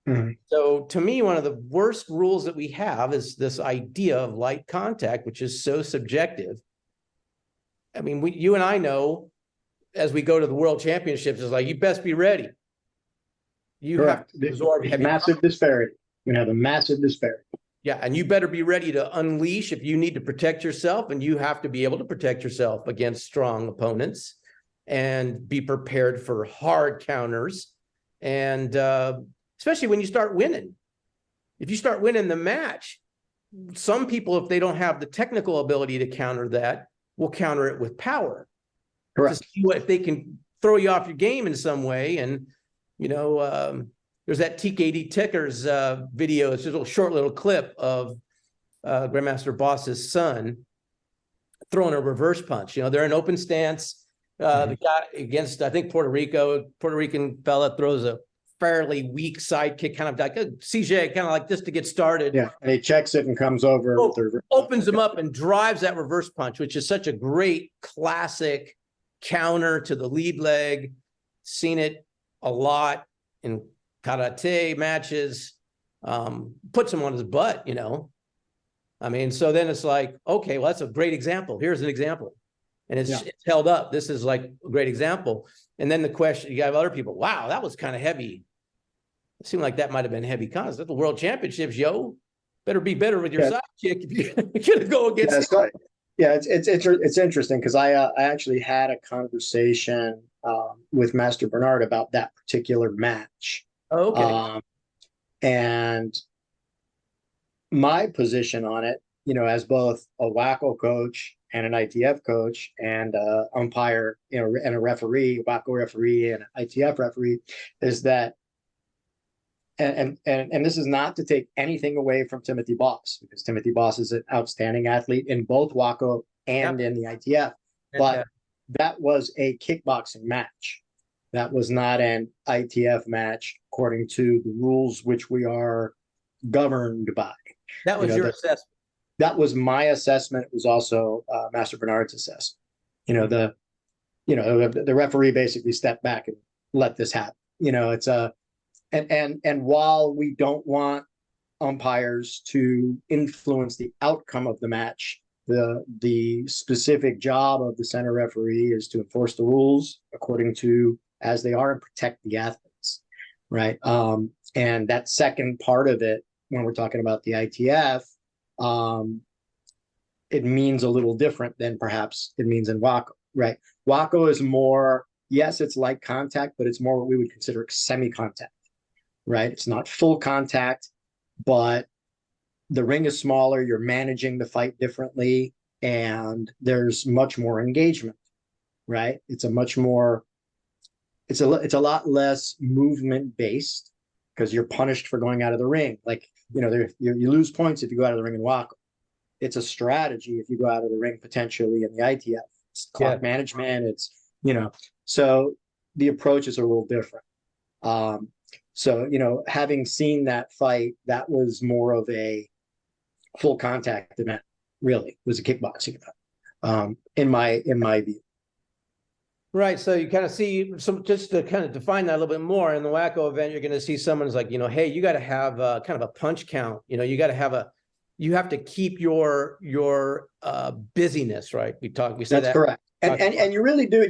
Mhm. So to me, one of the worst rules that we have is this idea of light contact, which is so subjective. I mean, you and I know as we go to the world championships, it's like, you best be ready. You have Correct. to absorb heavy. Massive disparity. You're gonna have a massive disparity. Yeah, and you better be ready to unleash if you need to protect yourself, and you have to be able to protect yourself against strong opponents and be prepared for hard counters. And especially when you start winning. If you start winning the match, some people, if they don't have the technical ability to counter that, will counter it with power. Correct. To see if they can throw you off your game in some way. And, you know, there's that TKD Tickers video. It's just a short little clip of Grandmaster Boss's son throwing a reverse punch. You know, they're in open stance. The guy against, I think, Puerto Rican fella throws a fairly weak side kick, kind of like a CJ, kind of like this to get started. Yeah, and he checks it and comes over. Opens him up and drives that reverse punch, which is such a great classic counter to the lead leg. Seen it a lot in karate matches. Puts him on his butt, you know. I mean, so then it's like, okay, well, that's a great example. Here's an example. And it's held up. This is like a great example. And then the question, you have other people, wow, that was kind of heavy. It seemed like that might have been heavy contact. The world championships, yo. Better be better with your side kick if you're going to go against it. Yeah, it's interesting because I actually had a conversation with Master Bernard about that particular match. Oh, okay. And my position on it, you know, as both a WACO coach and an ITF coach and umpire, you know, and a referee, WACO referee and an ITF referee, is that, and this is not to take anything away from Timothy Boss, because Timothy Boss is an outstanding athlete in both WACO and in the ITF, but that was a kickboxing match. That was not an ITF match according to the rules which we are governed by. That was your assessment. That was my assessment. It was also Master Bernard's assessment. You know, the referee basically stepped back and let this happen. You know, it's a and while we don't want umpires to influence the outcome of the match, the specific job of the center referee is to enforce the rules according to as they are and protect the athletes, right? And that second part of it, when we're talking about the ITF, it means a little different than perhaps it means in WACO, right? WACO is more, yes, it's like contact, but it's more what we would consider semi-contact, right? It's not full contact, but the ring is smaller, you're managing the fight differently, and there's much more engagement, right? It's a much more, it's a lot less movement based because you're punished for going out of the ring. Like, you know, you lose points if you go out of the ring in WACO. It's a strategy if you go out of the ring potentially in the ITF. It's clock management. It's, you know, so the approach is a little different. So, you know, having seen that fight, that was more of a full contact event, really. It was a kickboxing event, in my view. Right. So you kind of see some, just to kind of define that a little bit more, in the WACO event, you're going to see someone's like, you know, hey, you got to have kind of a punch count. You know, you got to have you have to keep your busyness, right? We said that's correct. And you really do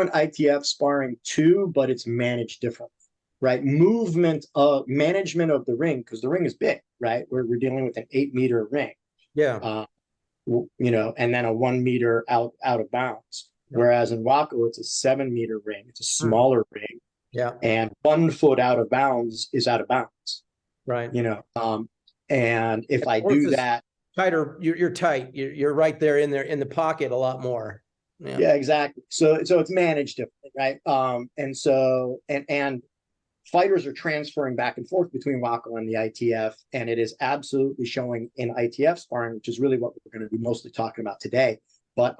an ITF sparring too, but it's managed differently, right? Management of the ring, because the ring is big, right? We're dealing with an 8-meter ring. Yeah. You know, and then a 1 meter out of bounds. Whereas in WACO, it's a 7-meter ring. It's a smaller ring. Yeah. And 1 foot out of bounds is out of bounds. Right. You know, and if I do that, tighter, you're tight. You're right there in the pocket a lot more. Yeah, exactly. So it's managed differently, right? And so and fighters are transferring back and forth between WACO and the ITF, and it is absolutely showing in ITF sparring, which is really what we're going to be mostly talking about today. But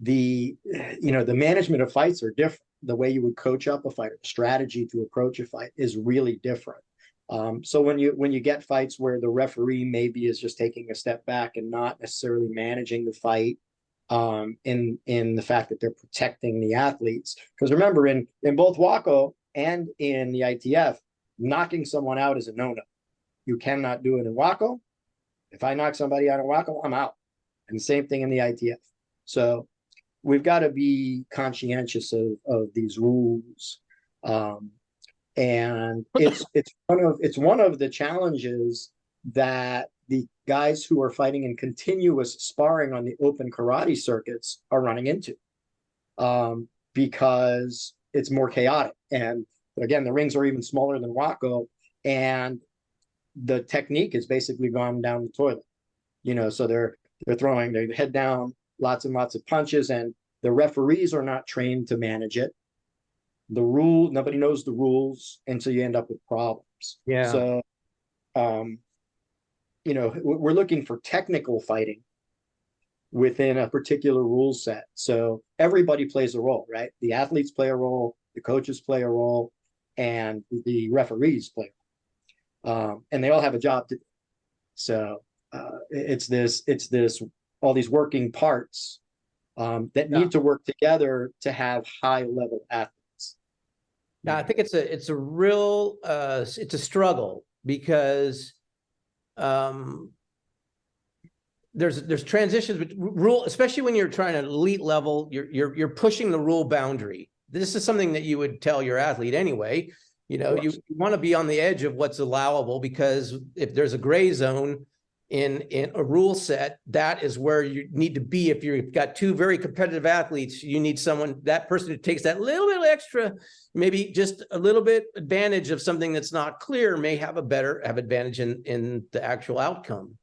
the management of fights are different. The way you would coach up a fighter, strategy to approach a fight is really different. So when you get fights where the referee maybe is just taking a step back and not necessarily managing the fight, in the fact that they're protecting the athletes, because remember in both WACO and in the ITF, knocking someone out is a no-no. You cannot do it in WACO. If I knock somebody out in WACO, I'm out. And same thing in the ITF. So we've got to be conscientious of these rules. And it's one of the challenges that the guys who are fighting in continuous sparring on the open karate circuits are running into, because it's more chaotic. And again, the rings are even smaller than WACO, and the technique has basically gone down the toilet. So they're throwing their head down, lots and lots of punches, and the referees are not trained to manage it. Nobody knows the rules, and so you end up with problems. Yeah. So, we're looking for technical fighting within a particular rule set. So everybody plays a role, right? The athletes play a role, the coaches play a role, and the referees play a role. And they all have a job to do. So it's all these working parts that need to work together to have high level athletes. Yeah, I think it's a real it's a struggle, because there's transitions with rule, especially when you're trying to elite level, you're pushing the rule boundary. This is something that you would tell your athlete anyway. You want to be on the edge of what's allowable, because if there's a gray zone in a rule set, that is where you need to be. If you've got two very competitive athletes, you need that person who takes that little bit extra, maybe just a little bit advantage of something that's not clear, may have advantage in the actual outcome.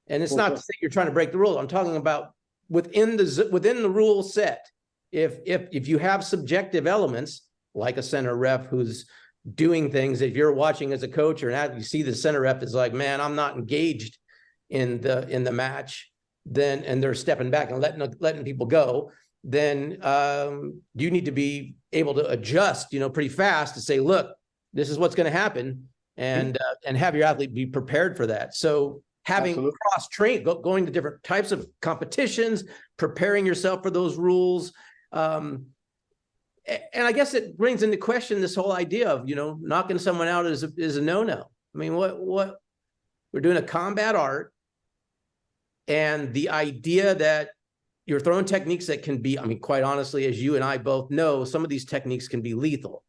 And it's not to say you're trying to break the rule. I'm talking about within the rule set. If you have subjective elements, like a center ref who's doing things, if you're watching as a coach or an athlete, you see the center ref is like, man, I'm not engaged in the match, then, and they're stepping back and letting people go, then you need to be able to adjust, pretty fast to say, look, this is what's going to happen, and have your athlete be prepared for that. So having cross-train, going to different types of competitions, preparing yourself for those rules. And I guess it brings into question this whole idea of, knocking someone out is a no-no. I mean, what we're doing a combat art, and the idea that you're throwing techniques that can be, I mean, quite honestly, as you and I both know, some of these techniques can be lethal.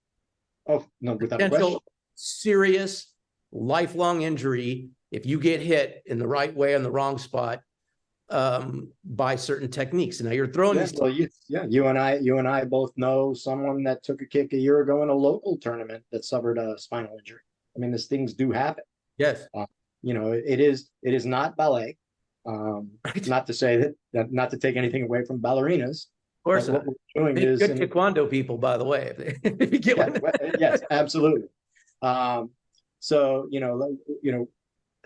Oh, no, without a question. Serious, lifelong injury if you get hit in the right way on the wrong spot by certain techniques. And now you're throwing these. Well, you and I both know someone that took a kick a year ago in a local tournament that suffered a spinal injury. I mean, these things do happen. Yes. It is not ballet. Right. Not to say that, not to take anything away from ballerinas. Of course, what we're doing is good Taekwondo people, by the way. If you get one. Yes, absolutely. So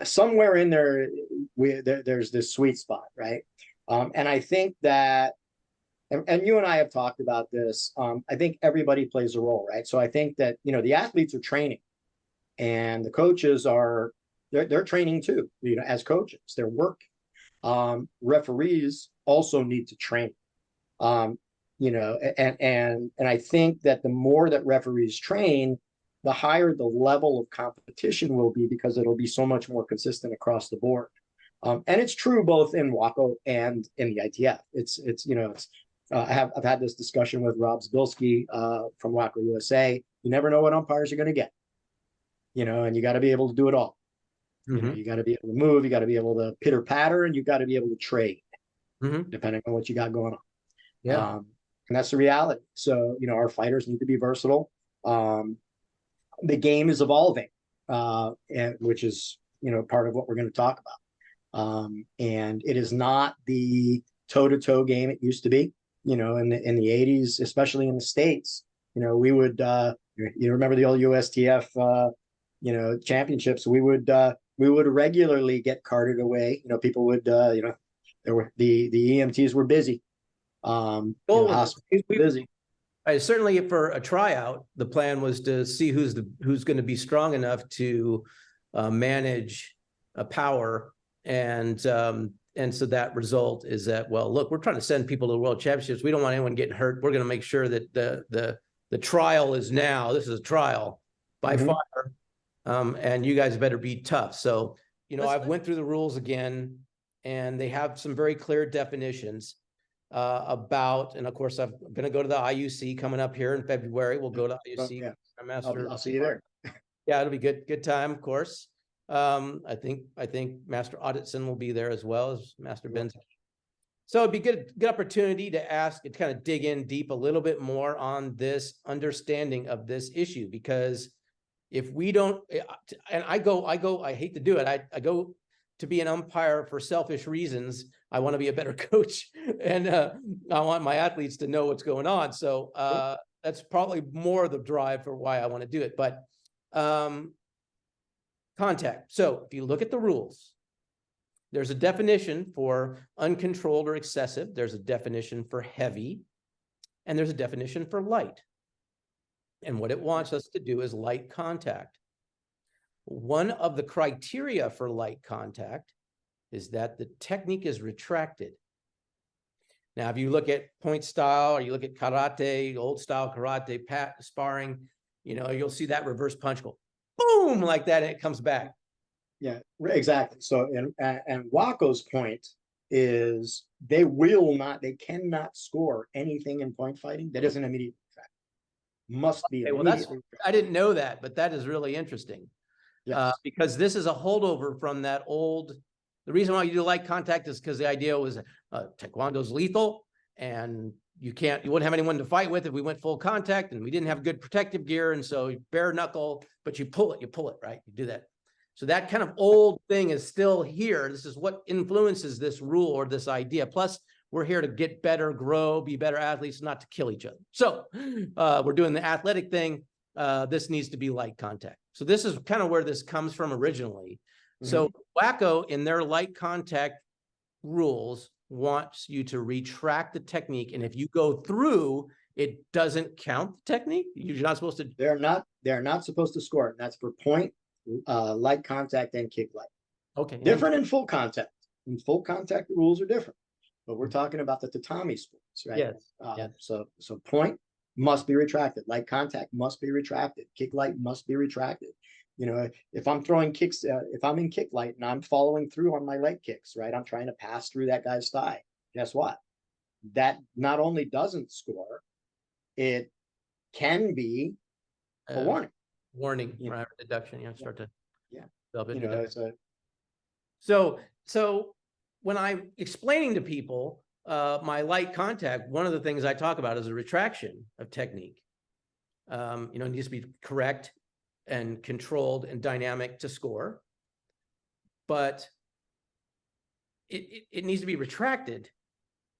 somewhere in there, there's this sweet spot, right? And I think that, and you and I have talked about this. I think everybody plays a role, right? So I think that the athletes are training, and the coaches are they're training too. As coaches, they're working. Referees also need to train. And I think that the more that referees train, the higher the level of competition will be, because it'll be so much more consistent across the board. And it's true both in WACO and in the ITF. I've had this discussion with Rob Zbilski from WACO USA. You never know what umpires you're going to get, and you got to be able to do it all. You got to be able to move, you got to be able to pitter patter, and you got to be able to trade, depending on what you got going on. Yeah. And that's the reality. So, our fighters need to be versatile. The game is evolving, which is, part of what we're going to talk about. And it is not the toe-to-toe game it used to be, in the 80s, especially in the States. We would, you remember the old USTF, championships, we would regularly get carted away. People would, the EMTs were busy. Hospitals were busy. Certainly for a tryout, the plan was to see who's going to be strong enough to manage a power, and so that result is that, well, look, we're trying to send people to the World Championships. We don't want anyone getting hurt. We're going to make sure that the trial is now. This is a trial by fire. and you guys better be tough. So, I've went through the rules again, and they have some very clear definitions about, and of course, I'm going to go to the IUC coming up here in February. We'll go to IUC. Yeah. Master, I'll see you there. Yeah, it'll be good time, of course. I think Master Auditson will be there as well as Master Benz. So it'd be good opportunity to ask and kind of dig in deep a little bit more on this understanding of this issue, because if we don't, and I hate to do it. I go to be an umpire for selfish reasons. I want to be a better coach, and I want my athletes to know what's going on. So that's probably more the drive for why I want to do it. But contact. So if you look at the rules, there's a definition for uncontrolled or excessive. There's a definition for heavy, and there's a definition for light. And what it wants us to do is light contact. One of the criteria for light contact is that the technique is retracted. Now, if you look at point style, or you look at karate, old style karate, sparring, you'll see that reverse punch go boom like that, and it comes back. Yeah, exactly. So, and Waco's point is they cannot score anything in point fighting that isn't immediately retracted. Must be immediately. I didn't know that, but that is really interesting. Yes. Because this is a holdover from that old. The reason why you do light contact is because the idea was Taekwondo is lethal, and you wouldn't have anyone to fight with if we went full contact, and we didn't have good protective gear, and so bare knuckle, but you pull it, right? You do that. So that kind of old thing is still here. This is what influences this rule or this idea. Plus, we're here to get better, grow, be better athletes, not to kill each other. So we're doing the athletic thing. This needs to be light contact. So this is kind of where this comes from originally. Mm-hmm. So Waco, in their light contact rules, wants you to retract the technique. And if you go through, it doesn't count the technique. You're not supposed to. They're not supposed to score it. That's for point, light contact, and kick light. Okay. Different in full contact. In full contact, the rules are different. But we're talking about the tatami sports, right? Yes. Yes. So point must be retracted. Light contact must be retracted. Kick light must be retracted. If I'm throwing kicks, if I'm in kick light and I'm following through on my leg kicks, right? I'm trying to pass through that guy's thigh. Guess what? That not only doesn't score, it can be a warning. Warning, right? Deduction. Start to develop it. So when I'm explaining to people my light contact, one of the things I talk about is a retraction of technique. It needs to be correct and controlled and dynamic to score, but it needs to be retracted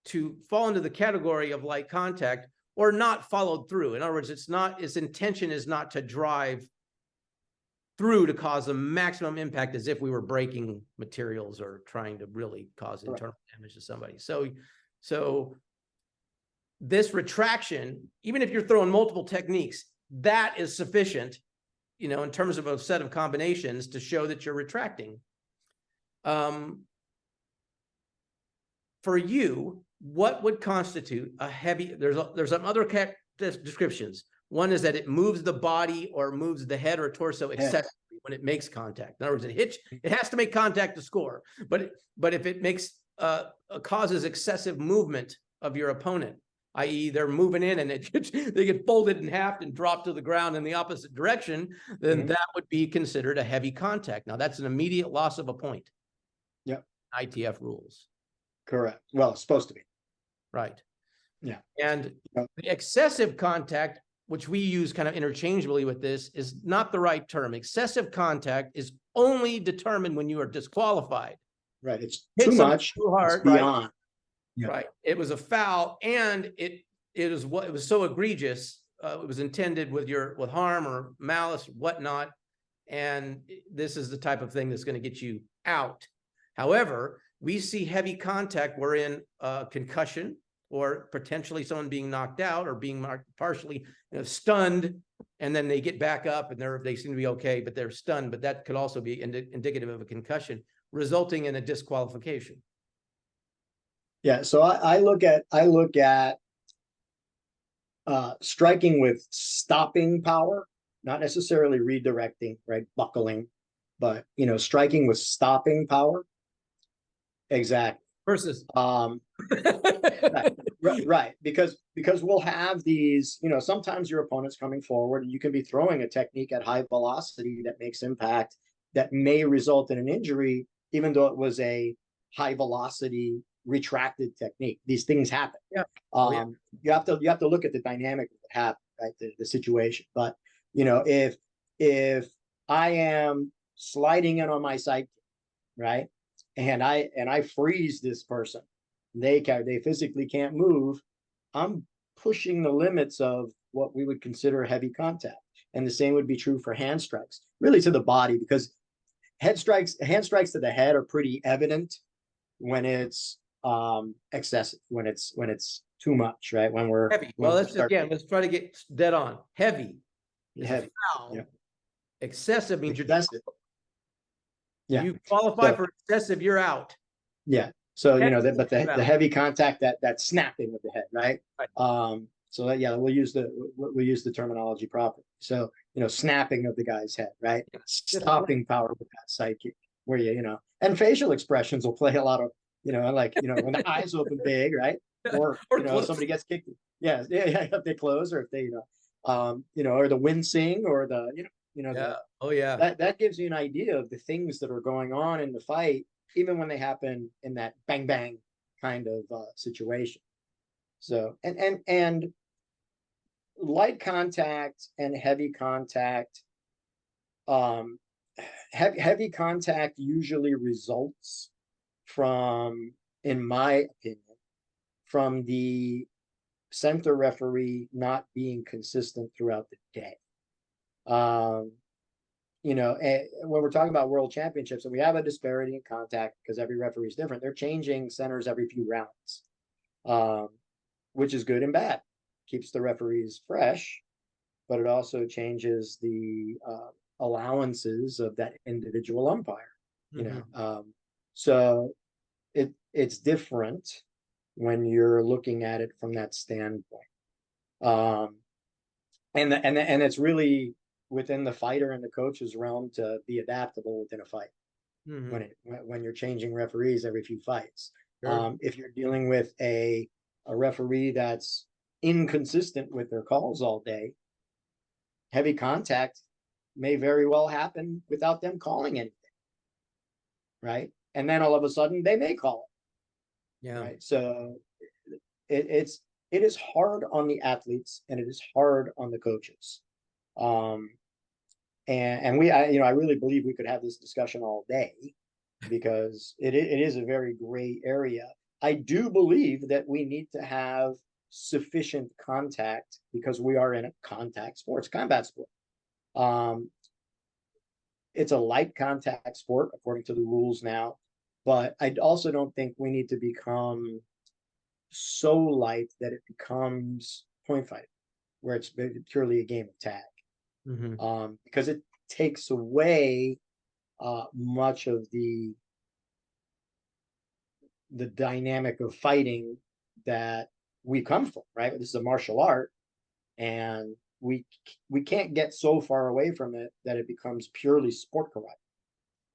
to fall into the category of light contact or not followed through. In other words, its intention is not to drive through to cause the maximum impact as if we were breaking materials or trying to really cause internal damage to somebody. So this retraction, even if you're throwing multiple techniques, that is sufficient, in terms of a set of combinations to show that you're retracting. For you, what would constitute a heavy? There's some other descriptions. One is that it moves the body or moves the head or torso excessively when it makes contact. In other words, it has to make contact to score. But if it makes causes excessive movement of your opponent, i.e., they're moving in and they get folded in half and dropped to the ground in the opposite direction, then that would be considered a heavy contact. Now, that's an immediate loss of a point. Yep. ITF rules. Correct. Well, it's supposed to be. Right. Yeah. And the excessive contact, which we use kind of interchangeably with this, is not the right term. Excessive contact is only determined when you are disqualified. Right. It's too much. Too hard. It's beyond. Right. Yeah. Right. It was a foul, and it was so egregious. It was intended with harm or malice, whatnot. And this is the type of thing that's going to get you out. However, we see heavy contact wherein concussion or potentially someone being knocked out or being partially stunned, and then they get back up and they seem to be okay, but they're stunned. But that could also be indicative of a concussion, resulting in a disqualification. Yeah. So I look at striking with stopping power not necessarily redirecting, right? Buckling, but striking with stopping power. Exactly. Versus. Right. Because we'll have these, sometimes your opponent's coming forward and you can be throwing a technique at high velocity that makes impact that may result in an injury, even though it was a high velocity retracted technique. These things happen. Yeah. You have to look at the dynamic of what happened, right? The situation. But if I am sliding in on my sidekick, right? And I freeze this person, they physically can't move. I'm pushing the limits of what we would consider heavy contact. And the same would be true for hand strikes, really to the body, because hand strikes to the head are pretty evident when it's excessive, when it's too much, right? When we're heavy. Well, let's try to get dead on. Heavy. Heavy. Foul. Yeah. Excessive means excessive. You qualify for excessive, you're out. Yeah. So but the heavy contact, that snapping of the head, right? So we'll use the terminology properly. So snapping of the guy's head, right? Stopping power with that sidekick, where and facial expressions will play a lot of when the eyes open big, right? Or somebody gets kicked. If they close, or if they or the wincing, or that gives you an idea of the things that are going on in the fight, even when they happen in that bang bang kind of situation. So and light contact and heavy contact, heavy contact usually results from, in my opinion, from the center referee not being consistent throughout the day. When we're talking about world championships, and we have a disparity in contact because every referee is different, they're changing centers every few rounds, which is good and bad. Keeps the referees fresh, but it also changes the allowances of that individual umpire. So it's different when you're looking at it from that standpoint. And it's really within the fighter and the coach's realm to be adaptable within a fight. When you're changing referees every few fights. Sure. If you're dealing with a referee that's inconsistent with their calls all day, heavy contact may very well happen without them calling anything, right? And then all of a sudden they may call it. Yeah. Right. So it is hard on the athletes, and it is hard on the coaches. And I really believe we could have this discussion all day, because it is a very gray area. I do believe that we need to have sufficient contact, because we are in a contact sport, combat sport. It's a light contact sport according to the rules now, but I also don't think we need to become so light that it becomes point fighting, where it's purely a game of tag. Because it takes away much of the dynamic of fighting that we come from, right? This is a martial art, and we can't get so far away from it that it becomes purely sport karate.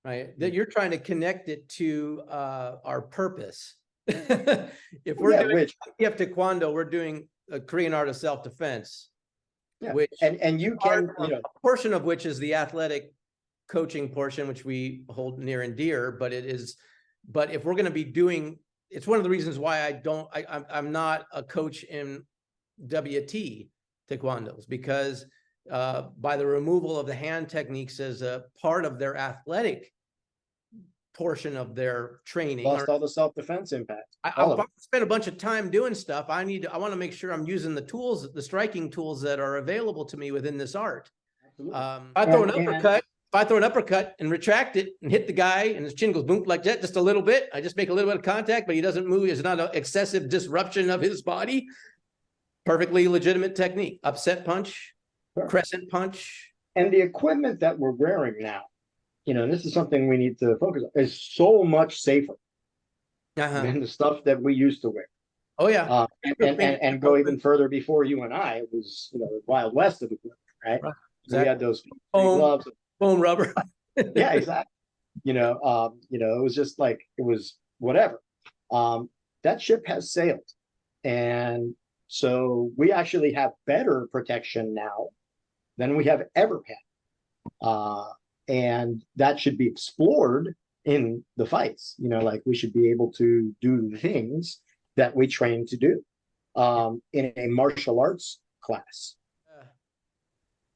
Right. That you're trying to connect it to our purpose. If we're doing ITF Taekwondo, we're doing a Korean art of self-defense. Yeah. Which and you can a portion of which is the athletic coaching portion, which we hold near and dear, but if we're going to be doing, it's one of the reasons why I'm not a coach in WT Taekwondos, because by the removal of the hand techniques as a part of their athletic portion of their training, lost all the self-defense impact. I spent a bunch of time doing stuff. I want to make sure I'm using the tools, the striking tools that are available to me within this art. If I throw an uppercut and retract it and hit the guy and his chin goes boom like that, just a little bit, I just make a little bit of contact, but he doesn't move. It's not an excessive disruption of his body. Perfectly legitimate technique. Upset punch, crescent punch. And the equipment that we're wearing now, this is something we need to focus on, is so much safer than the stuff that we used to wear. Oh yeah. And go even further, before you and I, it was the Wild West of equipment, right? We had those foam, gloves. foam rubber. Yeah, exactly. It was just like, it was whatever. That ship has sailed. And so we actually have better protection now than we have ever had. And that should be explored in the fights. Like we should be able to do the things that we train to do in a martial arts class.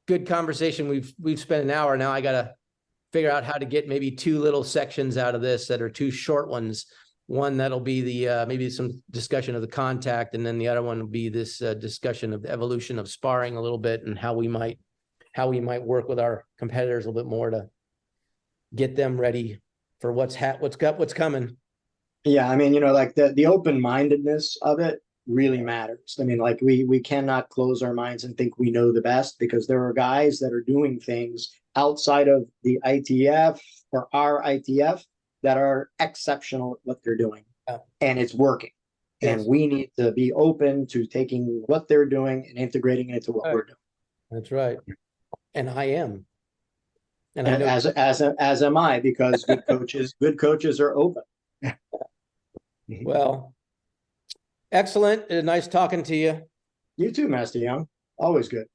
Good conversation. We've spent an hour now. I gotta figure out how to get maybe 2 little sections out of this that are 2 short ones. One that'll be the maybe some discussion of the contact, and then the other one will be this discussion of the evolution of sparring a little bit, and how we might work with our competitors a little bit more to get them ready for what's coming. Yeah, I mean, like the open-mindedness of it really matters. I mean, like we cannot close our minds and think we know the best, because there are guys that are doing things outside of the ITF or our ITF that are exceptional at what they're doing, and it's working. Yes. And we need to be open to taking what they're doing and integrating it into what we're doing. That's right. And I am. And I know as am I, because good coaches are open. Well, excellent. Nice talking to you. You too, Master Young. Always good.